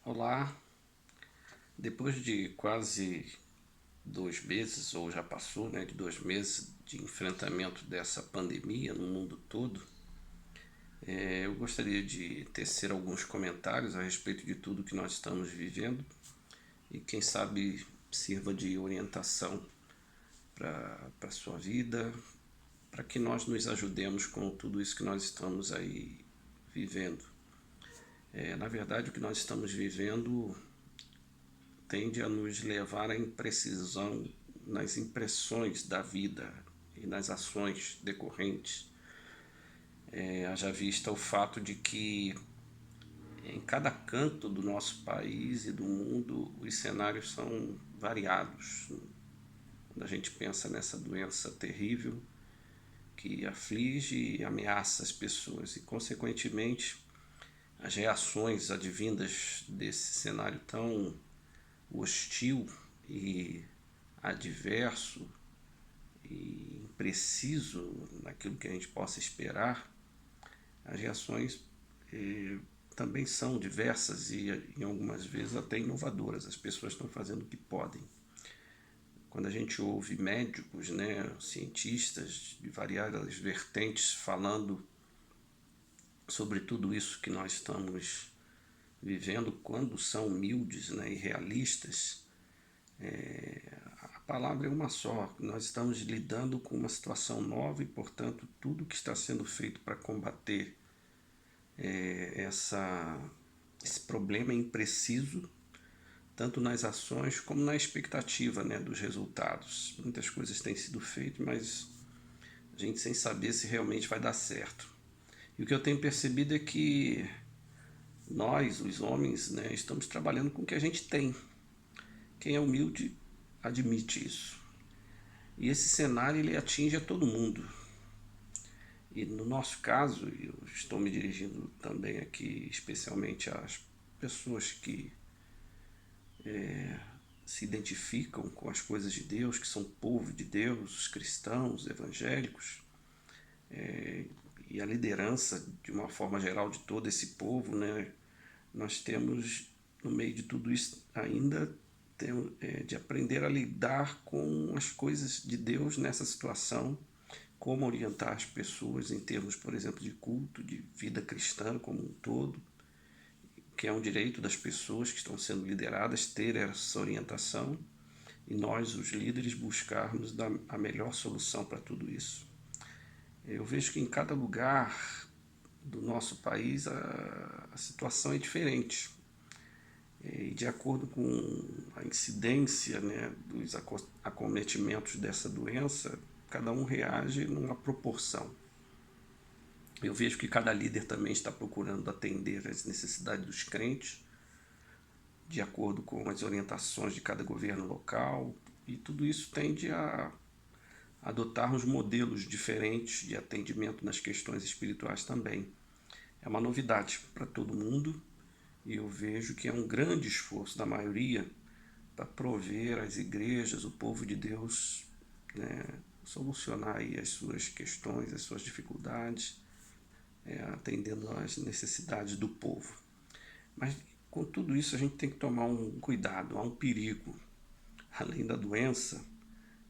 Olá, depois de quase 2 meses, ou já passou, né, de 2 meses de enfrentamento dessa pandemia no mundo todo, eu gostaria de tecer alguns comentários a respeito de tudo que nós estamos vivendo e quem sabe sirva de orientação para a sua vida, para que nós nos ajudemos com tudo isso que nós estamos aí vivendo. Na verdade, o que nós estamos vivendo tende a nos levar à imprecisão nas impressões da vida e nas ações decorrentes. Haja vista o fato de que em cada canto do nosso país e do mundo os cenários são variados. Quando a gente pensa nessa doença terrível que aflige e ameaça as pessoas e, consequentemente, as reações advindas desse cenário tão hostil e adverso e impreciso naquilo que a gente possa esperar, as reações também são diversas e em algumas vezes até inovadoras. As pessoas estão fazendo o que podem. Quando a gente ouve médicos, né, cientistas de variadas vertentes falando sobre tudo isso que nós estamos vivendo, quando são humildes, né, e realistas, a palavra é uma só. Nós estamos lidando com uma situação nova e, portanto, tudo que está sendo feito para combater esse problema é impreciso, tanto nas ações como na expectativa, né, dos resultados. Muitas coisas têm sido feitas, mas a gente sem saber se realmente vai dar certo. E o que eu tenho percebido é que nós, os homens, né, estamos trabalhando com o que a gente tem. Quem é humilde admite isso. E esse cenário ele atinge a todo mundo. E no nosso caso, eu estou me dirigindo também aqui especialmente às pessoas que se identificam com as coisas de Deus, que são povo de Deus, os cristãos, evangélicos, e a liderança de uma forma geral de todo esse povo, né? Nós temos no meio de tudo isso ainda de aprender a lidar com as coisas de Deus nessa situação, como orientar as pessoas em termos, por exemplo, de culto, de vida cristã como um todo, que é um direito das pessoas que estão sendo lideradas ter essa orientação e nós, os líderes, buscarmos a melhor solução para tudo isso. Eu vejo que em cada lugar do nosso país a situação é diferente. E de acordo com a incidência, né, dos acometimentos dessa doença, cada um reage numa proporção. Eu vejo que cada líder também está procurando atender às necessidades dos crentes, de acordo com as orientações de cada governo local, e tudo isso tende a adotarmos modelos diferentes de atendimento nas questões espirituais também. É uma novidade para todo mundo e eu vejo que é um grande esforço da maioria para prover às igrejas, o povo de Deus, né, solucionar aí as suas questões, as suas dificuldades, atendendo às necessidades do povo. Mas com tudo isso a gente tem que tomar um cuidado, há um perigo. Além da doença,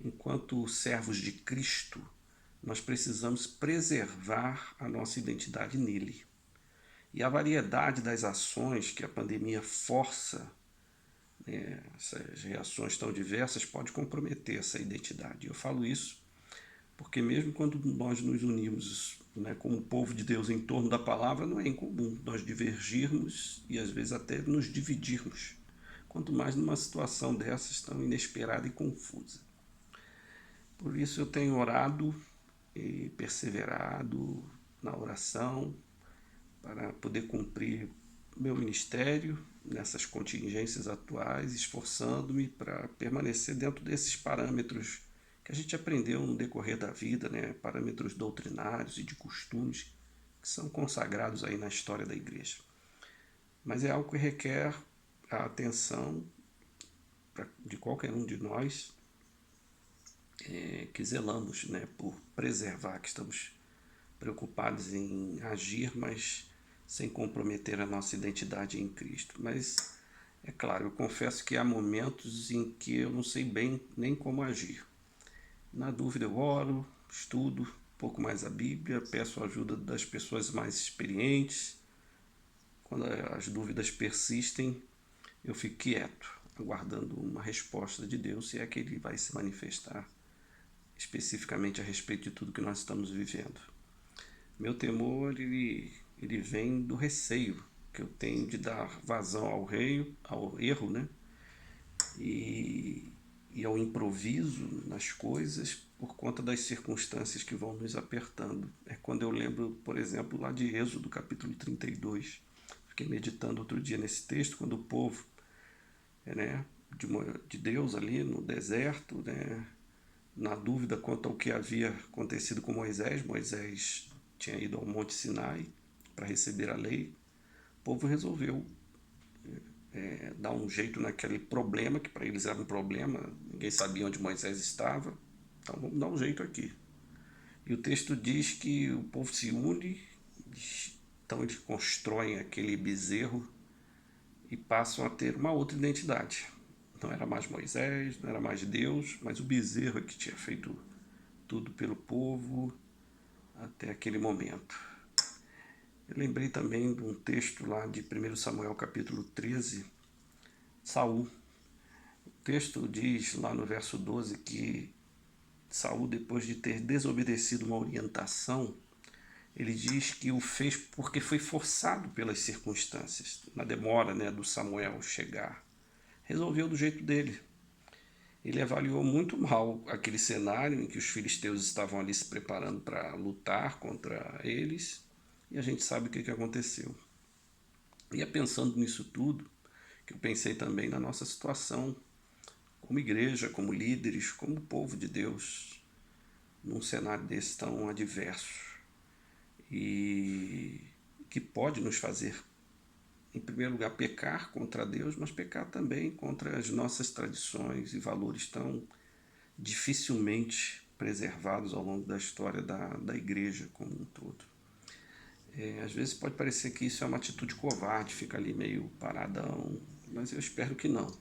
enquanto servos de Cristo, nós precisamos preservar a nossa identidade nele. E a variedade das ações que a pandemia força, né, essas reações tão diversas, pode comprometer essa identidade. Eu falo isso porque mesmo quando nós nos unimos, né, como povo de Deus em torno da palavra, não é incomum nós divergirmos e às vezes até nos dividirmos, quanto mais numa situação dessas tão inesperada e confusa. Por isso eu tenho orado e perseverado na oração para poder cumprir meu ministério nessas contingências atuais, esforçando-me para permanecer dentro desses parâmetros que a gente aprendeu no decorrer da vida, né? Parâmetros doutrinários e de costumes que são consagrados aí na história da igreja. Mas é algo que requer a atenção de qualquer um de nós que zelamos, né, por preservar, que estamos preocupados em agir, mas sem comprometer a nossa identidade em Cristo. Mas É claro, eu confesso que há momentos em que eu não sei bem nem como agir. Na dúvida eu oro, estudo um pouco mais a Bíblia, peço a ajuda das pessoas mais experientes. Quando as dúvidas persistem, eu fico quieto, aguardando uma resposta de Deus, se é que Ele vai se manifestar especificamente a respeito de tudo que nós estamos vivendo. Meu temor, ele vem do receio que eu tenho de dar vazão ao erro, né? E, e ao improviso nas coisas por conta das circunstâncias que vão nos apertando. É quando eu lembro, por exemplo, lá de Êxodo, capítulo 32. Fiquei meditando outro dia nesse texto, quando o povo, né, de Deus ali no deserto, né, na dúvida quanto ao que havia acontecido com Moisés. Moisés tinha ido ao Monte Sinai para receber a lei. O povo resolveu dar um jeito naquele problema, que para eles era um problema, ninguém sabia onde Moisés estava, então vamos dar um jeito aqui. E o texto diz que o povo se une, então eles constroem aquele bezerro e passam a ter uma outra identidade. Não era mais Moisés, não era mais Deus, mas o bezerro que tinha feito tudo pelo povo até aquele momento. Eu lembrei também de um texto lá de 1 Samuel capítulo 13, Saul. O texto diz lá no verso 12 que Saul, depois de ter desobedecido uma orientação, ele diz que o fez porque foi forçado pelas circunstâncias, na demora, né, do Samuel chegar. Resolveu do jeito dele. Ele avaliou muito mal aquele cenário em que os filisteus estavam ali se preparando para lutar contra eles, e a gente sabe o que aconteceu. E é pensando nisso tudo que eu pensei também na nossa situação como igreja, como líderes, como povo de Deus, num cenário desse tão adverso e que pode nos fazer, em primeiro lugar, pecar contra Deus, mas pecar também contra as nossas tradições e valores tão dificilmente preservados ao longo da história da igreja como um todo. Às vezes pode parecer que isso é uma atitude covarde, fica ali meio paradão, mas eu espero que não.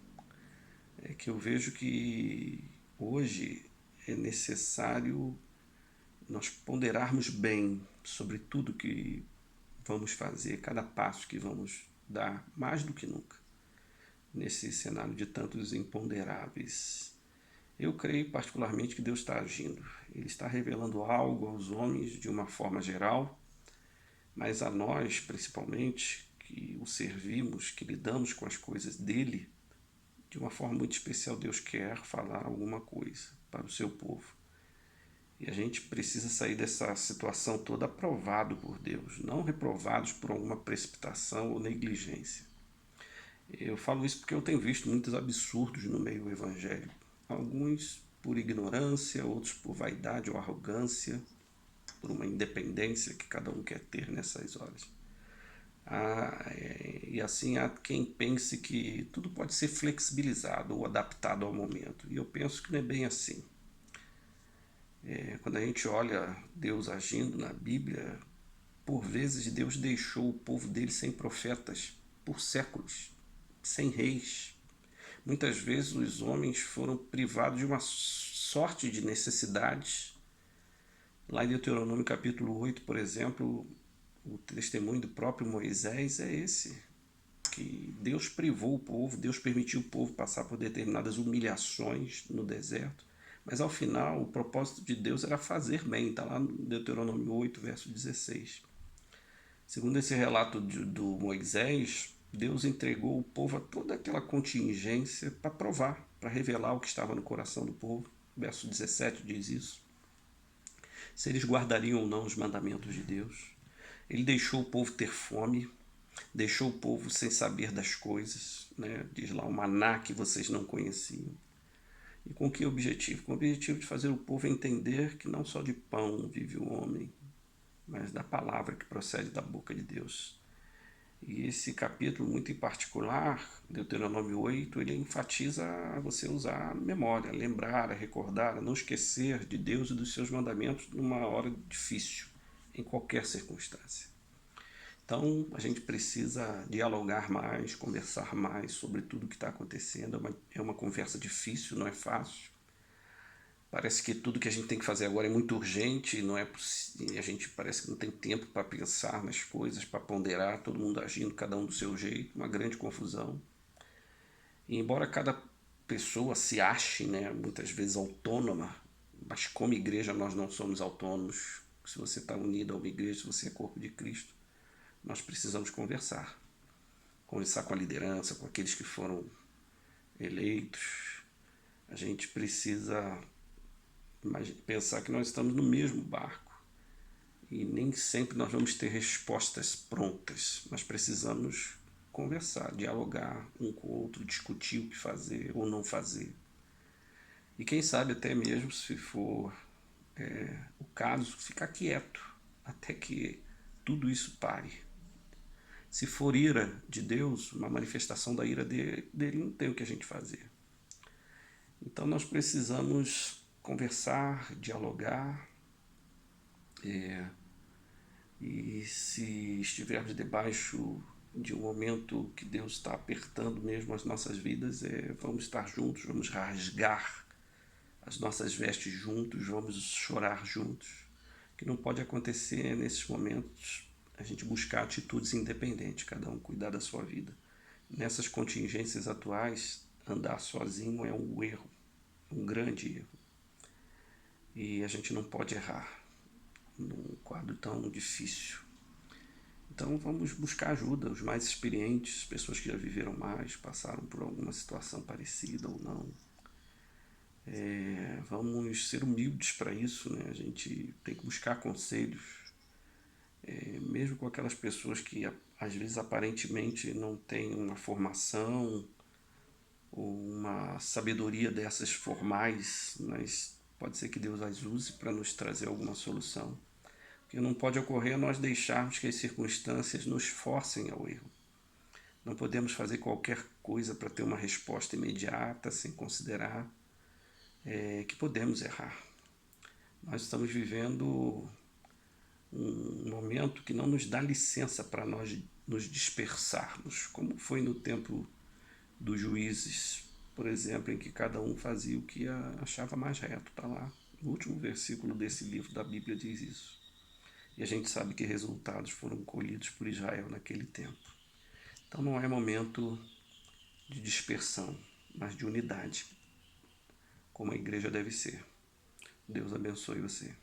É que eu vejo que hoje é necessário nós ponderarmos bem sobre tudo que vamos fazer, cada passo que vamos dar, mais do que nunca, nesse cenário de tantos imponderáveis. Eu creio particularmente que Deus está agindo. Ele está revelando algo aos homens de uma forma geral, mas a nós, principalmente, que o servimos, que lidamos com as coisas dele, de uma forma muito especial, Deus quer falar alguma coisa para o seu povo. E a gente precisa sair dessa situação toda aprovado por Deus, não reprovados por alguma precipitação ou negligência. Eu falo isso porque eu tenho visto muitos absurdos no meio evangélico. Alguns por ignorância, outros por vaidade ou arrogância, por uma independência que cada um quer ter nessas horas. E assim há quem pense que tudo pode ser flexibilizado ou adaptado ao momento. E eu penso que não é bem assim. Quando a gente olha Deus agindo na Bíblia, por vezes Deus deixou o povo dele sem profetas por séculos, sem reis. Muitas vezes os homens foram privados de uma sorte de necessidades. Lá em Deuteronômio capítulo 8, por exemplo, o testemunho do próprio Moisés é esse, que Deus privou o povo, Deus permitiu o povo passar por determinadas humilhações no deserto, mas ao final o propósito de Deus era fazer bem, está lá no Deuteronômio 8, verso 16. Segundo esse relato do Moisés, Deus entregou o povo a toda aquela contingência para provar, para revelar o que estava no coração do povo. Verso 17 diz isso. Se eles guardariam ou não os mandamentos de Deus. Ele deixou o povo ter fome, deixou o povo sem saber das coisas, né? Diz lá, o maná que vocês não conheciam. E com que objetivo? Com o objetivo de fazer o povo entender que não só de pão vive o homem, mas da palavra que procede da boca de Deus. E esse capítulo, muito em particular, Deuteronômio 8, ele enfatiza a você usar a memória, a lembrar, a recordar, a não esquecer de Deus e dos seus mandamentos numa hora difícil, em qualquer circunstância. Então, a gente precisa dialogar mais, conversar mais sobre tudo o que está acontecendo. É uma conversa difícil, não é fácil. Parece que tudo que a gente tem que fazer agora é muito urgente, não é a gente parece que não tem tempo para pensar nas coisas, para ponderar, todo mundo agindo, cada um do seu jeito, uma grande confusão. E embora cada pessoa se ache, né, muitas vezes autônoma, mas como igreja nós não somos autônomos. Se você está unido a uma igreja, se você é corpo de Cristo, nós precisamos conversar. Conversar com a liderança, com aqueles que foram eleitos. A gente precisa pensar que nós estamos no mesmo barco. E nem sempre nós vamos ter respostas prontas, mas precisamos conversar, dialogar um com o outro, discutir o que fazer ou não fazer. E quem sabe até mesmo, se for o caso, ficar quieto até que tudo isso pare. Se for ira de Deus, uma manifestação da ira dele, não tem o que a gente fazer. Então nós precisamos conversar, dialogar, e se estivermos debaixo de um momento que Deus está apertando mesmo as nossas vidas, vamos estar juntos, vamos rasgar as nossas vestes juntos, vamos chorar juntos. O que não pode acontecer nesses momentos, a gente buscar atitudes independentes, cada um cuidar da sua vida. Nessas contingências atuais, andar sozinho é um erro, um grande erro. E a gente não pode errar num quadro tão difícil. Então vamos buscar ajuda, os mais experientes, pessoas que já viveram mais, passaram por alguma situação parecida ou não. Vamos ser humildes para isso, né? A gente tem que buscar conselhos, mesmo com aquelas pessoas que às vezes aparentemente não têm uma formação ou uma sabedoria dessas formais, mas pode ser que Deus as use para nos trazer alguma solução. O que não pode ocorrer é nós deixarmos que as circunstâncias nos forcem ao erro. Não podemos fazer qualquer coisa para ter uma resposta imediata, sem considerar que podemos errar. Nós estamos vivendo um momento que não nos dá licença para nós nos dispersarmos, como foi no tempo dos juízes, por exemplo, em que cada um fazia o que achava mais reto. Está lá, no último versículo desse livro da Bíblia diz isso. E a gente sabe que resultados foram colhidos por Israel naquele tempo. Então não é momento de dispersão, mas de unidade, como a igreja deve ser. Deus abençoe você.